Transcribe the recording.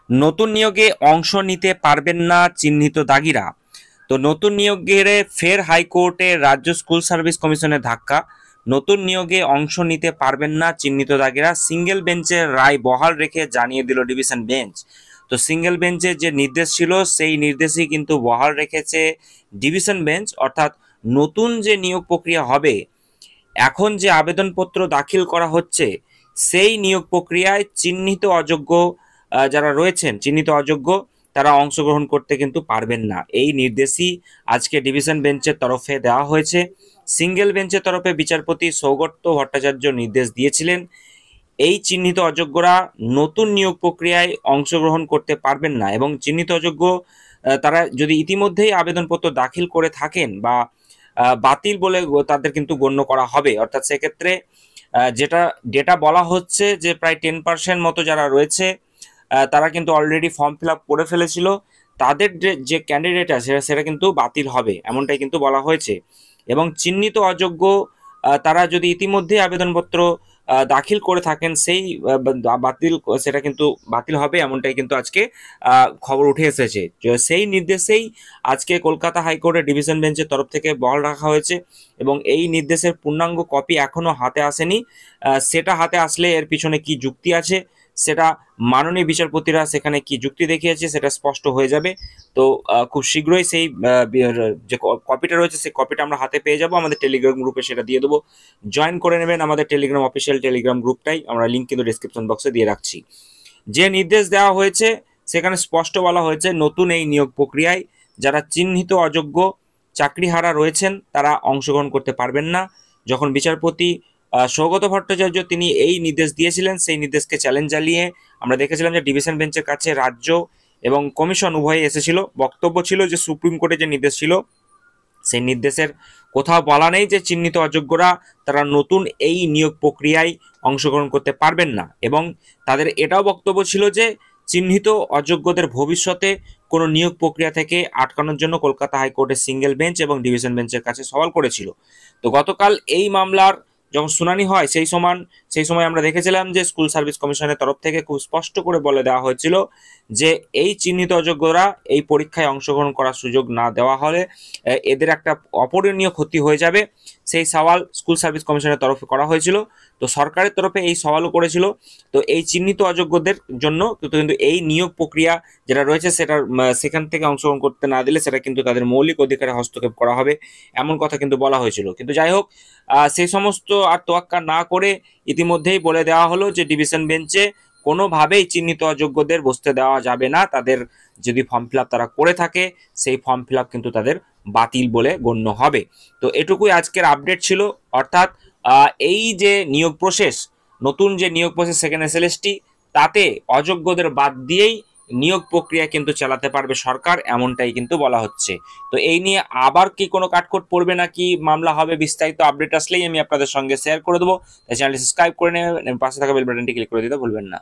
নতুন নিয়োগে অংশ নিতে পারবেন না চিহ্নিত দাগিরা। তো নতুন নিয়োগ ঘিরে ফের হাইকোর্টে রাজ্য স্কুল সার্ভিস কমিশনের ধাক্কা। নতুন নিয়োগে অংশ নিতে পারবেন না চিহ্নিত দাগিরা, সিঙ্গেল বেঞ্চের রায় বহাল রেখে জানিয়ে দিল ডিভিশন বেঞ্চ। তো সিঙ্গেল বেঞ্চের যে নির্দেশ ছিল সেই নির্দেশই কিন্তু বহাল রেখেছে ডিভিশন বেঞ্চ, অর্থাৎ নতুন যে নিয়োগ প্রক্রিয়া হবে, এখন যে আবেদনপত্র দাখিল করা হচ্ছে সেই নিয়োগ প্রক্রিয়ায় চিহ্নিত অযোগ্য যারা রয়েছেন, চিহ্নিত অযোগ্য তারা অংশগ্রহণ করতে কিন্তু পারবেন না। এই নির্দেশই আজকে ডিভিশন বেঞ্চের তরফে দেওয়া হয়েছে। সিঙ্গেল বেঞ্চের তরফে বিচারপতি সৌগত ভট্টাচার্য নির্দেশ দিয়েছিলেন এই চিহ্নিত অযোগ্যরা নতুন নিয়োগ প্রক্রিয়ায় অংশগ্রহণ করতে পারবেন না, এবং চিহ্নিত অযোগ্য তারা যদি ইতিমধ্যেই আবেদনপত্র দাখিল করে থাকেন বা বাতিল বলে তাদের কিন্তু গণ্য করা হবে। অর্থাৎ সেক্ষেত্রে যেটা ডেটা বলা হচ্ছে যে প্রায় 10% মতো যারা রয়েছে তারা কিন্তু অলরেডি ফর্ম ফিল আপ করে ফেলেছিল, তাদের যে ক্যান্ডিডেট আছে সেটা কিন্তু বাতিল হবে, এমনটাই কিন্তু বলা হয়েছে। এবং চিহ্নিত অযোগ্য তারা যদি ইতিমধ্যে আবেদনপত্র দাখিল করে থাকেন সেই বাতিল সেটা কিন্তু বাতিল হবে, এমনটাই কিন্তু আজকে খবর উঠে এসেছে। সেই নির্দেশেই আজকে কলকাতা হাইকোর্টের ডিভিশন বেঞ্চের তরফ থেকে বহাল রাখা হয়েছে, এবং এই নির্দেশের পূর্ণাঙ্গ কপি এখনো হাতে আসেনি। সেটা হাতে আসলে এর পিছনে কি যুক্তি আছে, সেটা মাননীয় বিচারপতিরা সেখানে কি যুক্তি দেখিয়েছে সেটা স্পষ্ট হয়ে যাবে। তো খুব শীঘ্রই সেই যে কপিটা রয়েছে সেই কপিটা আমরা হাতে পেয়ে যাব, আমাদের টেলিগ্রাম গ্রুপে সেটা দিয়ে দেবো। জয়েন করে নেবেন আমাদের টেলিগ্রাম অফিসিয়াল টেলিগ্রাম গ্রুপটাই, আমরা লিঙ্ক কিন্তু ডিসক্রিপশন বক্সে দিয়ে রাখছি। যে নির্দেশ দেওয়া হয়েছে সেখানে স্পষ্ট বলা হয়েছে নতুন এই নিয়োগ প্রক্রিয়ায় যারা চিহ্নিত অযোগ্য চাকরিহারা রয়েছেন তারা অংশগ্রহণ করতে পারবেন না। যখন বিচারপতি সৌগত ভট্টাচার্য তিনি এই নির্দেশ দিয়েছিলেন, সেই নির্দেশকে চ্যালেঞ্জ জানিয়ে আমরা দেখেছিলাম যে ডিভিশন বেঞ্চের কাছে রাজ্য এবং কমিশন উভয়ে এসেছিল। বক্তব্য ছিল যে সুপ্রিম কোর্টের যে নির্দেশ ছিল সেই নির্দেশের কোথাও বলা নেই যে চিহ্নিত অযোগ্যরা তারা নতুন এই নিয়োগ প্রক্রিয়ায় অংশগ্রহণ করতে পারবেন না, এবং তাদের এটাও বক্তব্য ছিল যে চিহ্নিত অযোগ্যদের ভবিষ্যতে কোনো নিয়োগ প্রক্রিয়া থেকে আটকানোর জন্য কলকাতা হাইকোর্টের সিঙ্গেল বেঞ্চ এবং ডিভিশন বেঞ্চের কাছে সওয়াল করেছিল। তো গতকাল এই মামলার যখন শুনানি হয় সেই সময় আমরা দেখেছিলাম যে স্কুল সার্ভিস কমিশনের তরফ থেকে খুব স্পষ্ট করে বলে দেওয়া হয়েছিল যে এই চিহ্নিত অযোগ্যরা এই পরীক্ষায় অংশগ্রহণ করার সুযোগ না দেওয়া হলে এদের একটা অপূরণীয় ক্ষতি হয়ে যাবে। সেই সওয়াল স্কুল সার্ভিস কমিশনের তরফে করা হয়েছিল। তো সরকারের তরফে এই সওয়ালও করেছিল। তো এই চিহ্নিত অযোগ্যদের জন্য কিন্তু এই নিয়োগ প্রক্রিয়া যেটা রয়েছে সেটা সেখান থেকে অংশগ্রহণ করতে না দিলে সেটা কিন্তু তাদের মৌলিক অধিকারে হস্তক্ষেপ করা হবে, এমন কথা কিন্তু বলা হয়েছিল। কিন্তু যাই হোক, সেই সমস্ত আর তোয়াক্কা না করে ইতিমধ্যেই বলে দেওয়া হলো যে ডিভিশন বেঞ্চে কোনোভাবেই চিহ্নিত অযোগ্যদের বসতে দেওয়া যাবে না। তাদের যদি ফর্ম ফিল আপ তারা করে থাকে সেই ফর্ম ফিল আপ কিন্তু তাদের বাতিল বলে গণ্য হবে। তো এটুকুই আজকের আপডেট ছিল। অর্থাৎ এই যে নিয়োগ প্রসেস, নতুন যে নিয়োগ প্রসেস সেকেন্ড এসএলএসটি, তাতে অযোগ্যদের বাদ দিয়েই নিয়োগ প্রক্রিয়া কিন্তু চালাতে পারবে সরকার, এমনটাই কিন্তু বলা হচ্ছে। তো এই নিয়ে আবার কি কোনো কাটকোট পড়বে নাকি মামলা হবে, বিস্তারিত আপডেট আসলেই আমি আপনাদের সঙ্গে শেয়ার করে দেবো। তাই চ্যানেলটি সাবস্ক্রাইব করে নেবেন, পাশে থাকা বেল বাটনটি ক্লিক করে দিতে ভুলবেন না।